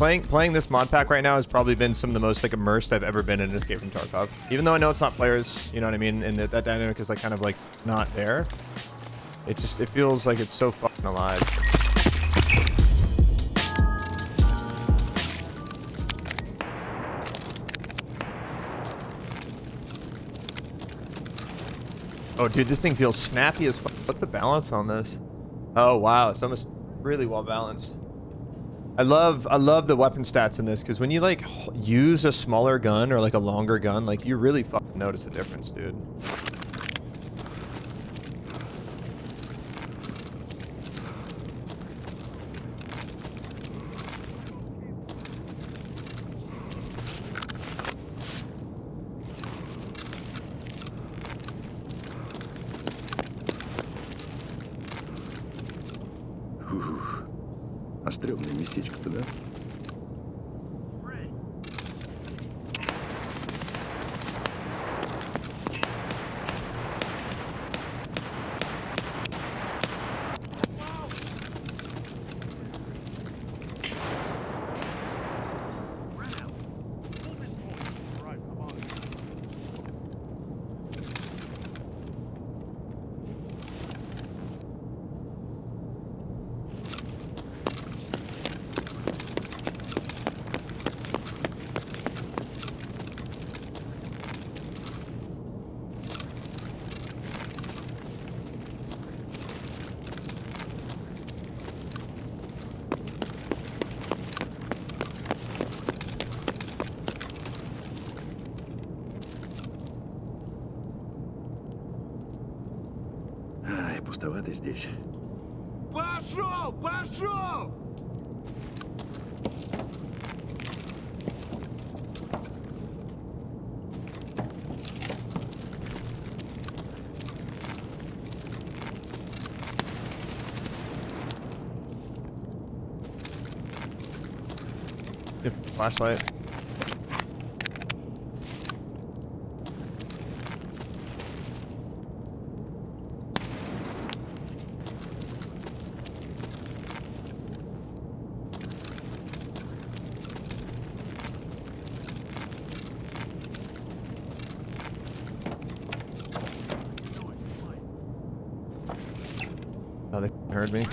playing this mod pack right now has probably been some of the most like immersed I've ever been in an Escape from Tarkov. Even though I know it's not players, you know what I mean, and that dynamic is like kind of like not there. It feels like it's so fucking alive. Oh, dude, this thing feels snappy as fuck. What's the balance on this? Oh, wow. It's almost really well balanced. I love the weapon stats in this because when you like use a smaller gun or like a longer gun, like you really fucking notice the difference, dude. А стрёмное местечко-то, да? Ай, пустовато здесь. Пошел! Пошел! Flashlight. Oh, they heard me.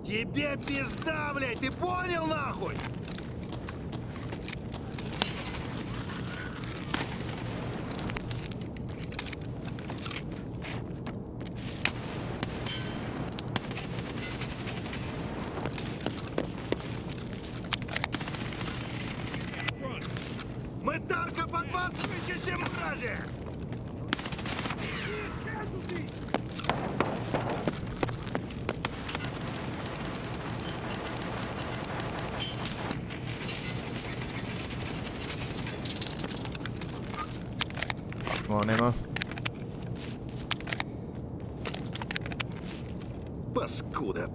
Тебе пизда, блядь, ты понял нахуй? Мы Тарков от вас вычистим, мрази! Come on, ammo. Паскуда.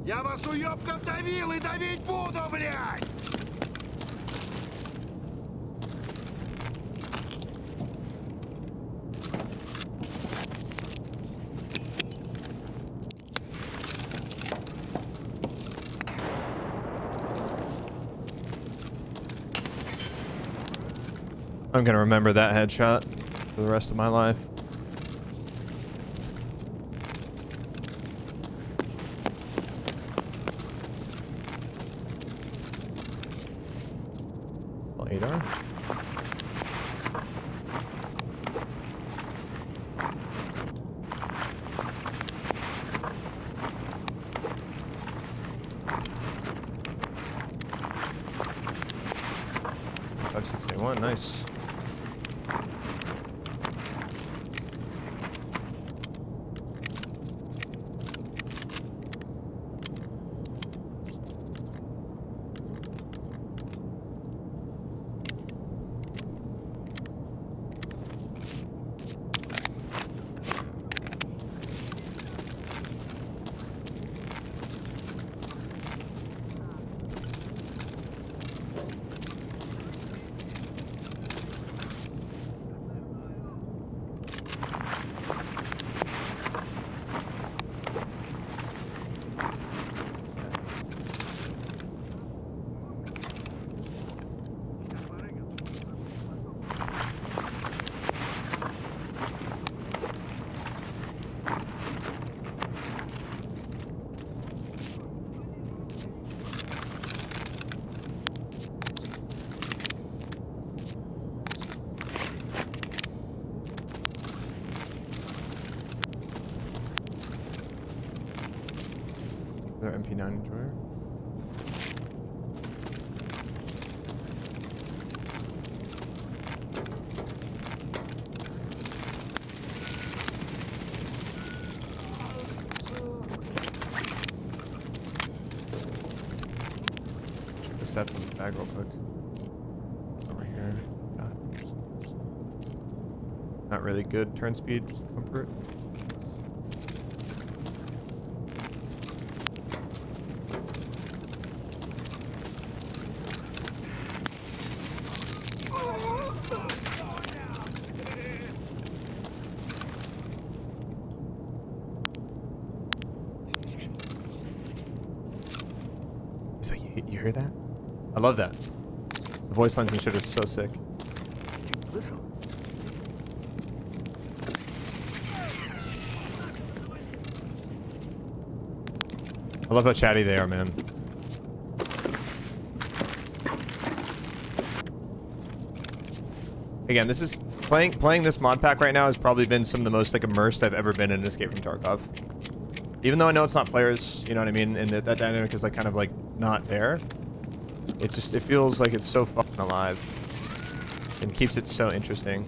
Я вас уёбков давил и давить буду, блядь! I'm gonna remember that headshot for the rest of my life. Later. 5681, nice. Another MP9 enjoyer. The stats on the bag real quick. Over here. Not really good turn speed comfort. He's like, you hear that? I love that. The voice lines and shit are so sick. I love how chatty they are, man. Again, this is playing this mod pack right now has probably been some of the most like immersed I've ever been in Escape from Tarkov. Even though I know it's not players, you know what I mean, and that dynamic is like kind of like not there. It feels like it's so fucking alive and keeps it so interesting.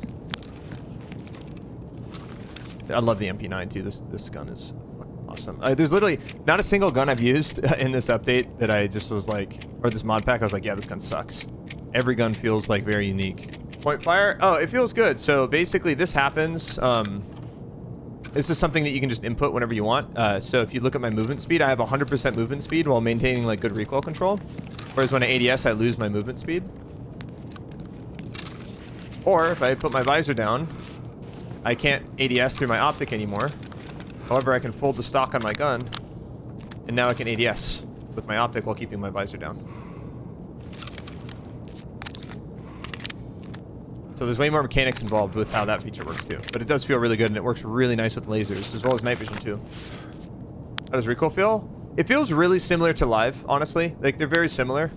I love the MP9 too. This gun is fucking awesome. There's literally not a single gun I've used in this update that I just was like, or this mod pack, I was like, yeah, this gun sucks. Every gun feels like very unique. Point fire? Oh, it feels good. So basically this happens. This is something that you can just input whenever you want. So if you look at my movement speed, I have 100% movement speed while maintaining like good recoil control. Whereas when I ADS, I lose my movement speed. Or if I put my visor down, I can't ADS through my optic anymore. However, I can fold the stock on my gun, and now I can ADS with my optic while keeping my visor down. So there's way more mechanics involved with how that feature works too. But it does feel really good, and it works really nice with lasers, as well as night vision too. How does recoil feel? It feels really similar to live, honestly. Like, they're very similar.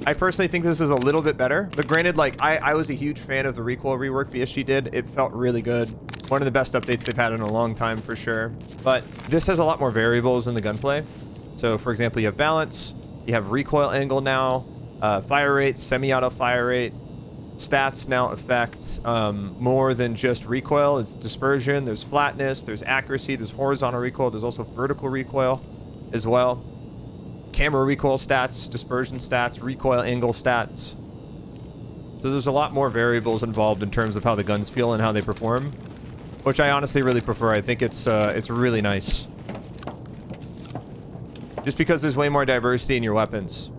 I personally think this is a little bit better. But granted, like, I was a huge fan of the recoil rework BSG did. It felt really good. One of the best updates they've had in a long time, for sure. But this has a lot more variables in the gunplay. So, for example, you have balance. You have recoil angle now. Fire rate, semi-auto fire rate. Stats now affect more than just recoil. It's dispersion, there's flatness, there's accuracy, there's horizontal recoil, there's also vertical recoil as well. Camera recoil stats, dispersion stats, recoil angle stats. So there's a lot more variables involved in terms of how the guns feel and how they perform, which I honestly really prefer. I think it's really nice. Just because there's way more diversity in your weapons.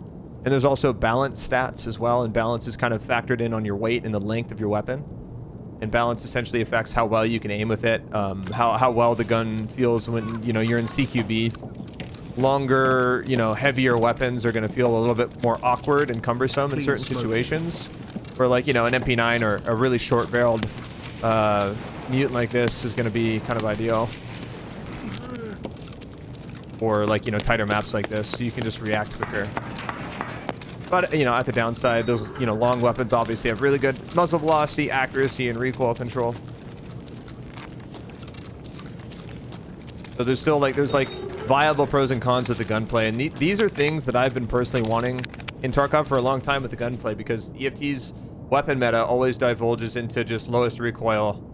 And there's also balance stats as well, and balance is kind of factored in on your weight and the length of your weapon. And balance essentially affects how well you can aim with it, how well the gun feels when, you know, you're in CQB. Longer, you know, heavier weapons are going to feel a little bit more awkward and cumbersome in certain situations. Where, like, you know, an MP9 or a really short-barreled mutant like this is going to be kind of ideal. Or, like, you know, tighter maps like this, so you can just react quicker. But, you know, at the downside, those, you know, long weapons obviously have really good muzzle velocity, accuracy, and recoil control. So there's like viable pros and cons with the gunplay, and these are things that I've been personally wanting in Tarkov for a long time with the gunplay, because EFT's weapon meta always divulges into just lowest recoil.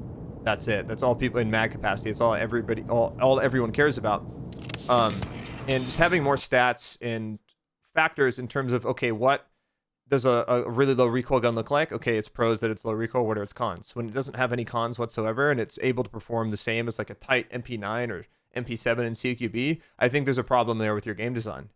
That's it. That's all people in mag capacity. It's all everybody, all everyone cares about. And just having more stats and factors in terms of, okay, what does a really low recoil gun look like? Okay, it's pros that it's low recoil. What are its cons? When it doesn't have any cons whatsoever and it's able to perform the same as like a tight MP9 or MP7 in CQB, I think there's a problem there with your game design.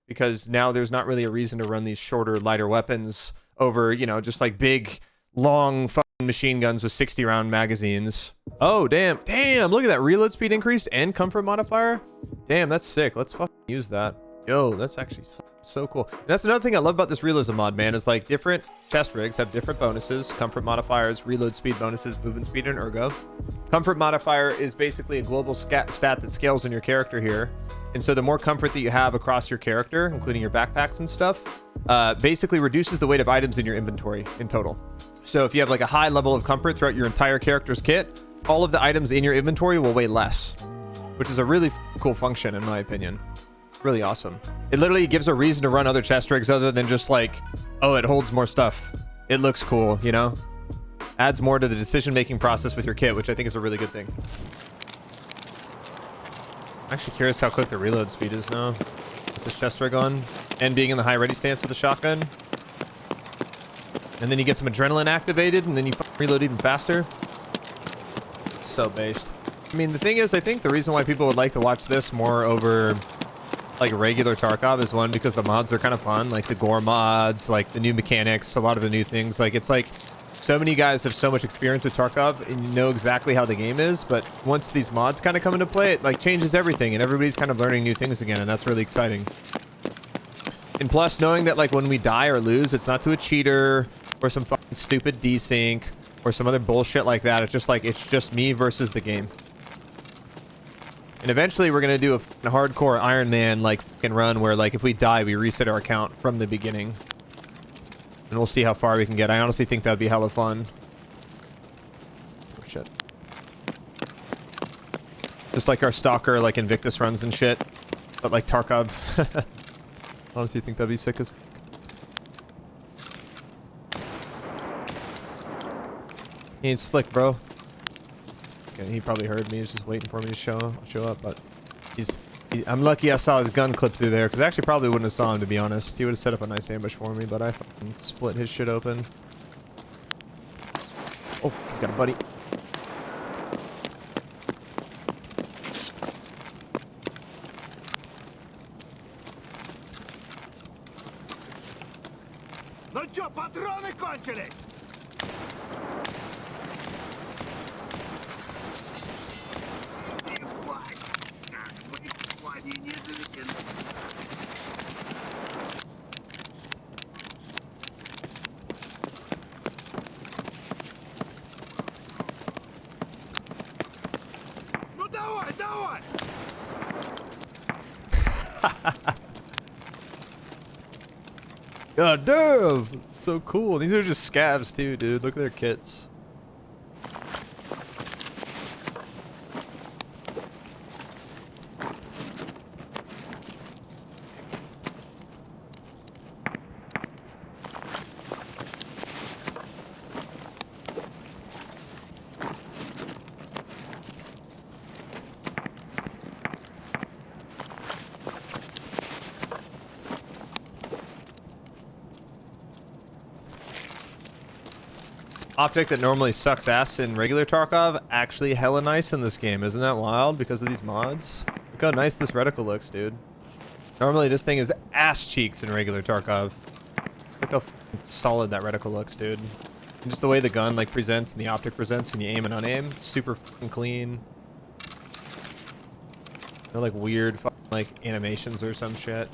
Because now there's not really a reason to run these shorter, lighter weapons over, you know, just like big, long fucking machine guns with 60 round magazines. Oh, damn. Damn, look at that. Reload speed increase and comfort modifier. Damn, that's sick. Let's fucking use that. Yo, that's actually so cool. And that's another thing I love about this realism mod, man, is like different chest rigs have different bonuses, comfort modifiers, reload speed bonuses, movement speed, and ergo. Comfort modifier is basically a global stat that scales in your character here. And so the more comfort that you have across your character, including your backpacks and stuff, basically reduces the weight of items in your inventory in total. So if you have like a high level of comfort throughout your entire character's kit, all of the items in your inventory will weigh less, which is a really cool function in my opinion. Really awesome. It literally gives a reason to run other chest rigs other than just like, oh, it holds more stuff. It looks cool, you know? Adds more to the decision-making process with your kit, which I think is a really good thing. I'm actually curious how quick the reload speed is now with this chest rig on, and being in the high ready stance with the shotgun. And then you get some adrenaline activated, and then you reload even faster. It's so based. I mean, the thing is, I think the reason why people would like to watch this more over like regular Tarkov is one, because the mods are kind of fun, like the gore mods, like the new mechanics, a lot of the new things. Like it's like so many guys have so much experience with Tarkov and you know exactly how the game is, but once these mods kind of come into play, it like changes everything and everybody's kind of learning new things again, and that's really exciting. And plus, knowing that like when we die or lose, it's not to a cheater or some fucking stupid desync or some other bullshit like that. It's just like, it's just me versus the game. And eventually we're going to do a hardcore Iron Man like fucking run where like if we die, we reset our account from the beginning. And we'll see how far we can get. I honestly think that'd be hella fun. Oh shit. Just like our Stalker like Invictus runs and shit. But like Tarkov. Honestly think that'd be sick as fuck. He ain't slick, bro. Okay, he probably heard me. He's just waiting for me to show up, but I'm lucky I saw his gun clip through there, because I actually probably wouldn't have saw him, to be honest. He would have set up a nice ambush for me, but I fucking split his shit open. Oh, he's got a buddy. Ну чё, патроны кончились? Ну давай, давай! God damn! It's so cool. These are just scavs too, dude. Look at their kits. Optic that normally sucks ass in regular Tarkov, actually hella nice in this game. Isn't that wild? Because of these mods. Look how nice this reticle looks, dude. Normally this thing is ass cheeks in regular Tarkov. Look how solid that reticle looks, dude. And just the way the gun like presents and the optic presents when you aim and unaim, super fucking clean. No like weird like animations or some shit.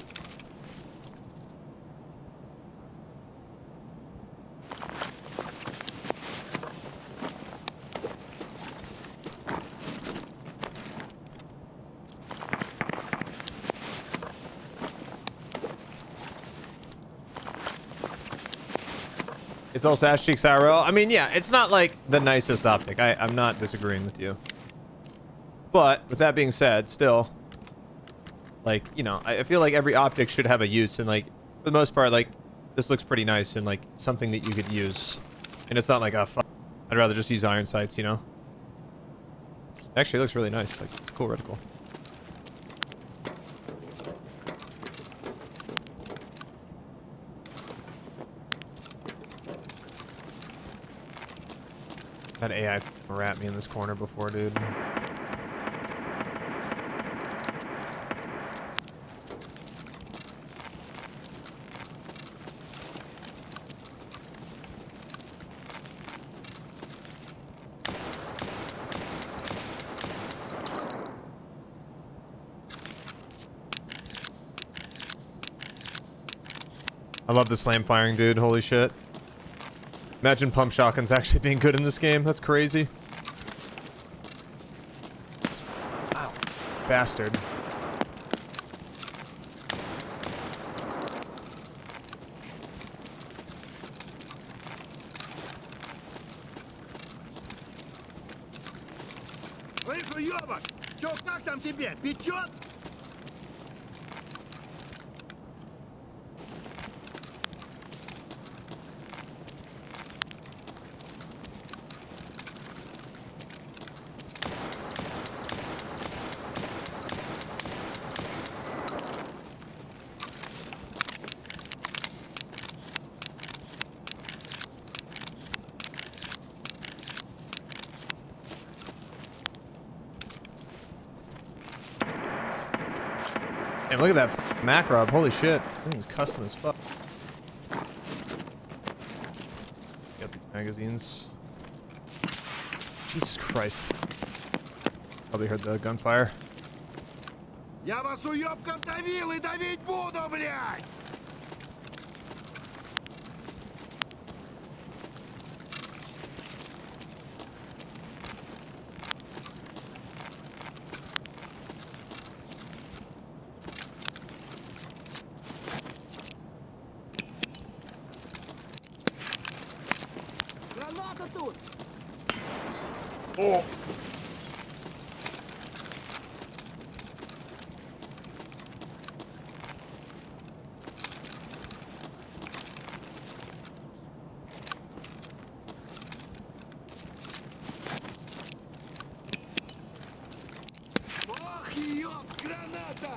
It's also ass cheeks IRL. I mean, yeah, it's not like the nicest optic. I'm not disagreeing with you. But with that being said, still, like, you know, I feel like every optic should have a use, and like for the most part, like this looks pretty nice and like something that you could use. And it's not like, oh, fuck, I'd rather just use iron sights, you know? It actually looks really nice. Like, it's a cool reticle. That AI rat me in this corner before, dude. I love the slam firing, dude. Holy shit. Imagine pump shotguns actually being good in this game. That's crazy. Ow. Bastard. Слышу, ёбок! Чё, как там тебе? Печёт? And look at that macro. Holy shit. This thing's custom as fuck. Got these magazines. Jesus Christ. Probably heard the gunfire. Я вас уёбком давил и давить буду, блядь! Граната тут! Oh. Ох, ёб, граната!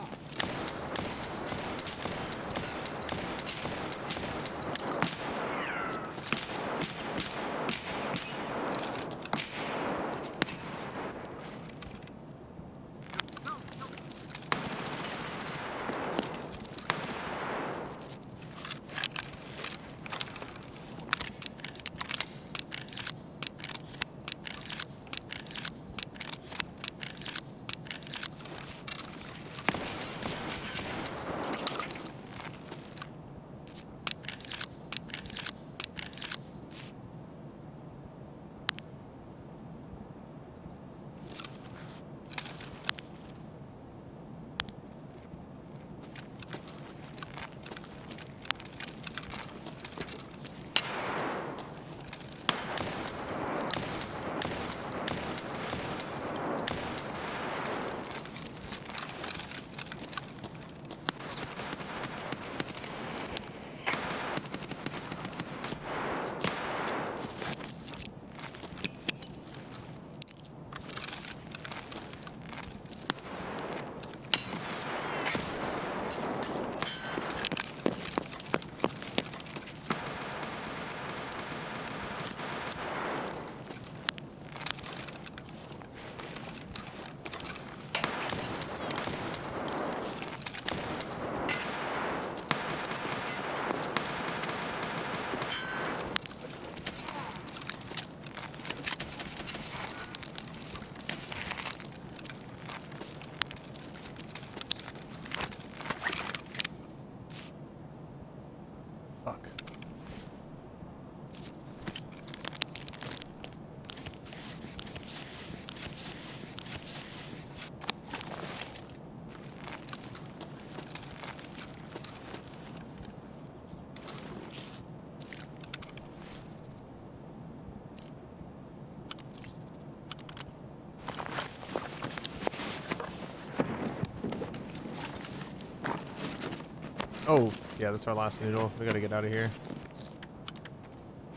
Oh, yeah, that's our last noodle. We gotta get out of here.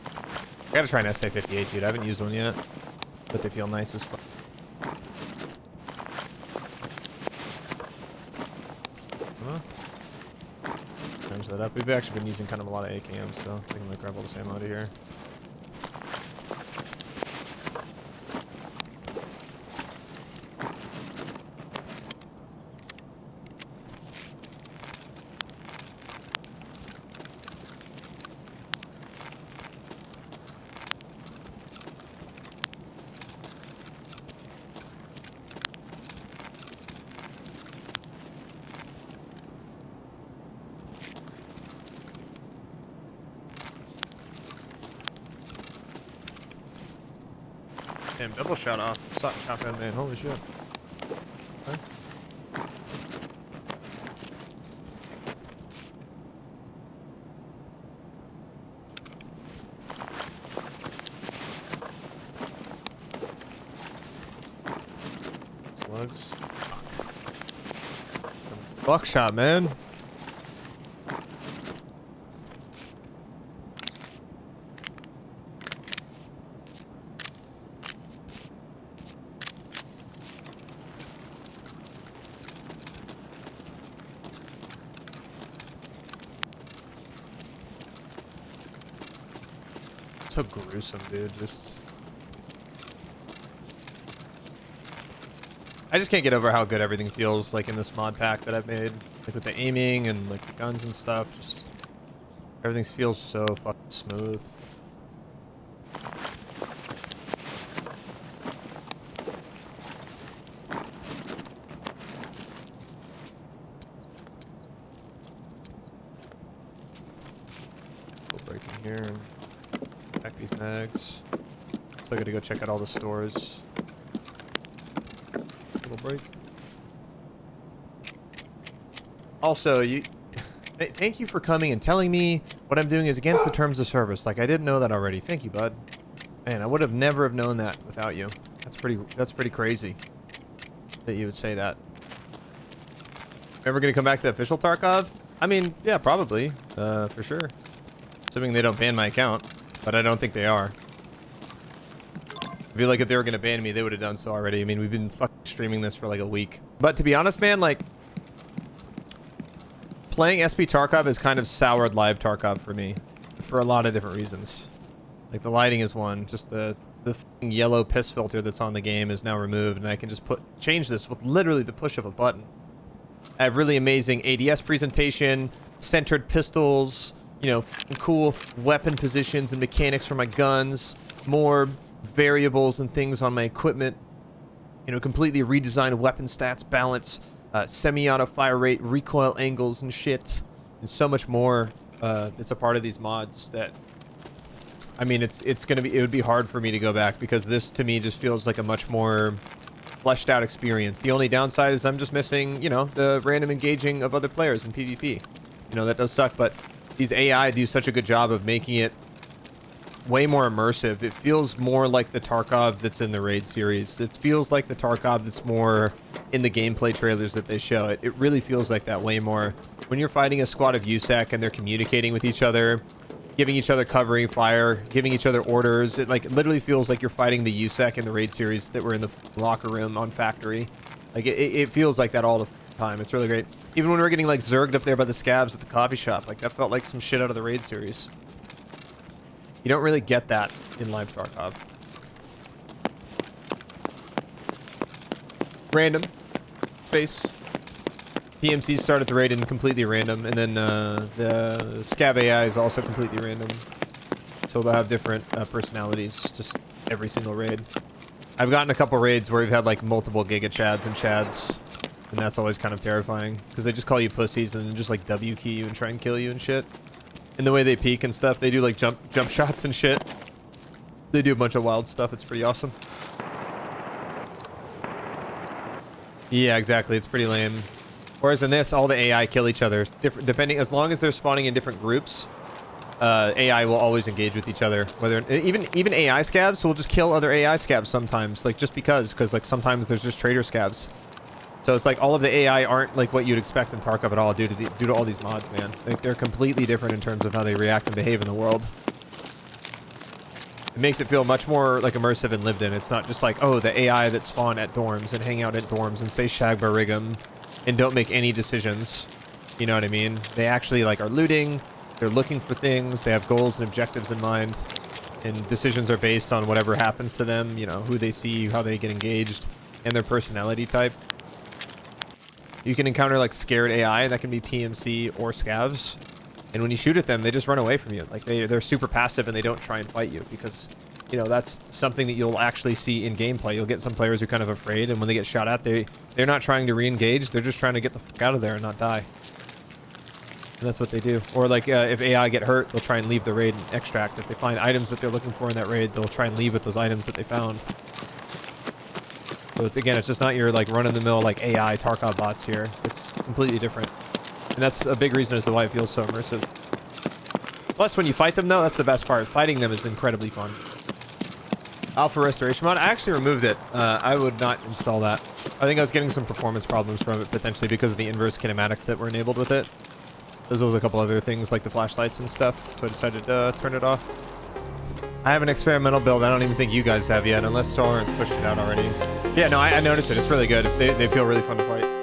I gotta try an SA-58, dude. I haven't used one yet, but they feel nice as fuck. Change that up. We've actually been using kind of a lot of AKMs, so I can like grab all the same out of here. Damn, double shot off. Shotgun man, holy shit. Okay. Slugs. Fuck. Buckshot, man. So gruesome, dude. I just can't get over how good everything feels like in this mod pack that I've made. Like with the aiming and like the guns and stuff. Just everything feels so fucking smooth. We'll break in here and pack these mags. Still gotta go check out all the stores. Little break. Also, thank you for coming and telling me what I'm doing is against the terms of service. Like I didn't know that already. Thank you, bud. Man, I would have never have known that without you. That's pretty crazy that you would say that. Ever gonna come back to official Tarkov? I mean, yeah, probably. For sure. Assuming they don't ban my account. But I don't think they are. I feel like if they were going to ban me, they would have done so already. I mean, we've been fucking streaming this for like a week. But to be honest, man, like... playing SP Tarkov has kind of soured live Tarkov for me. For a lot of different reasons. Like, the lighting is one. Just the yellow piss filter that's on the game is now removed. And I can just change this with literally the push of a button. I have really amazing ADS presentation. Centered pistols. You know, cool weapon positions and mechanics for my guns, more variables and things on my equipment, you know, completely redesigned weapon stats, balance, semi-auto fire rate, recoil angles and shit, and so much more. It's a part of these mods that, I mean, it would be hard for me to go back because this to me just feels like a much more fleshed out experience. The only downside is I'm just missing, you know, the random engaging of other players in PvP. You know, that does suck, but these AI do such a good job of making it way more immersive. It feels more like the Tarkov that's in the Raid series. It feels like the Tarkov that's more in the gameplay trailers that they show. It really feels like that way more. When you're fighting a squad of USEC and they're communicating with each other, giving each other covering fire, giving each other orders, it like literally feels like you're fighting the USEC in the Raid series that were in the locker room on Factory. Like it feels like that all the time. It's really great. Even when we were getting like zerged up there by the scabs at the coffee shop, like that felt like some shit out of the Raid series. You don't really get that in live Tarkov. Random. Space. PMCs start at the raid and completely random, and then the scab AI is also completely random. So they'll have different personalities, just every single raid. I've gotten a couple raids where we've had like multiple Giga Chads and Chads. And that's always kind of terrifying. Because they just call you pussies and then just like W key you and try and kill you and shit. And the way they peek and stuff, they do like jump shots and shit. They do a bunch of wild stuff. It's pretty awesome. Yeah, exactly. It's pretty lame. Whereas in this, all the AI kill each other. Depending, as long as they're spawning in different groups, AI will always engage with each other. Whether even AI scabs will just kill other AI scabs sometimes, like just because like sometimes there's just traitor scabs. So it's like all of the AI aren't like what you'd expect in Tarkov at all due to all these mods, man. Like they're completely different in terms of how they react and behave in the world. It makes it feel much more like immersive and lived in. It's not just like, oh, the AI that spawn at dorms and hang out at dorms and say Shagbar Rig'em and don't make any decisions. You know what I mean? They actually like are looting. They're looking for things. They have goals and objectives in mind. And decisions are based on whatever happens to them, you know, who they see, how they get engaged, and their personality type. You can encounter like scared AI that can be PMC or scavs, and when you shoot at them, they just run away from you. Like they're super passive and they don't try and fight you because, you know, that's something that you'll actually see in gameplay. You'll get some players who are kind of afraid, and when they get shot at, they're not trying to re-engage. They're just trying to get the fuck out of there and not die. And that's what they do. Or like if AI get hurt, they'll try and leave the raid and extract. If they find items that they're looking for in that raid, they'll try and leave with those items that they found. So it's, again, it's just not your like run-of-the-mill like AI Tarkov bots here. It's completely different. And that's a big reason as to why it feels so immersive. Plus, when you fight them, though, that's the best part. Fighting them is incredibly fun. Alpha Restoration Mod, I actually removed it. I would not install that. I think I was getting some performance problems from it, potentially because of the inverse kinematics that were enabled with it. As well as a couple other things like the flashlights and stuff, so I decided to turn it off. I have an experimental build I don't even think you guys have yet, unless Tolerance pushed it out already. Yeah, no, I noticed it. It's really good. They feel really fun to fight.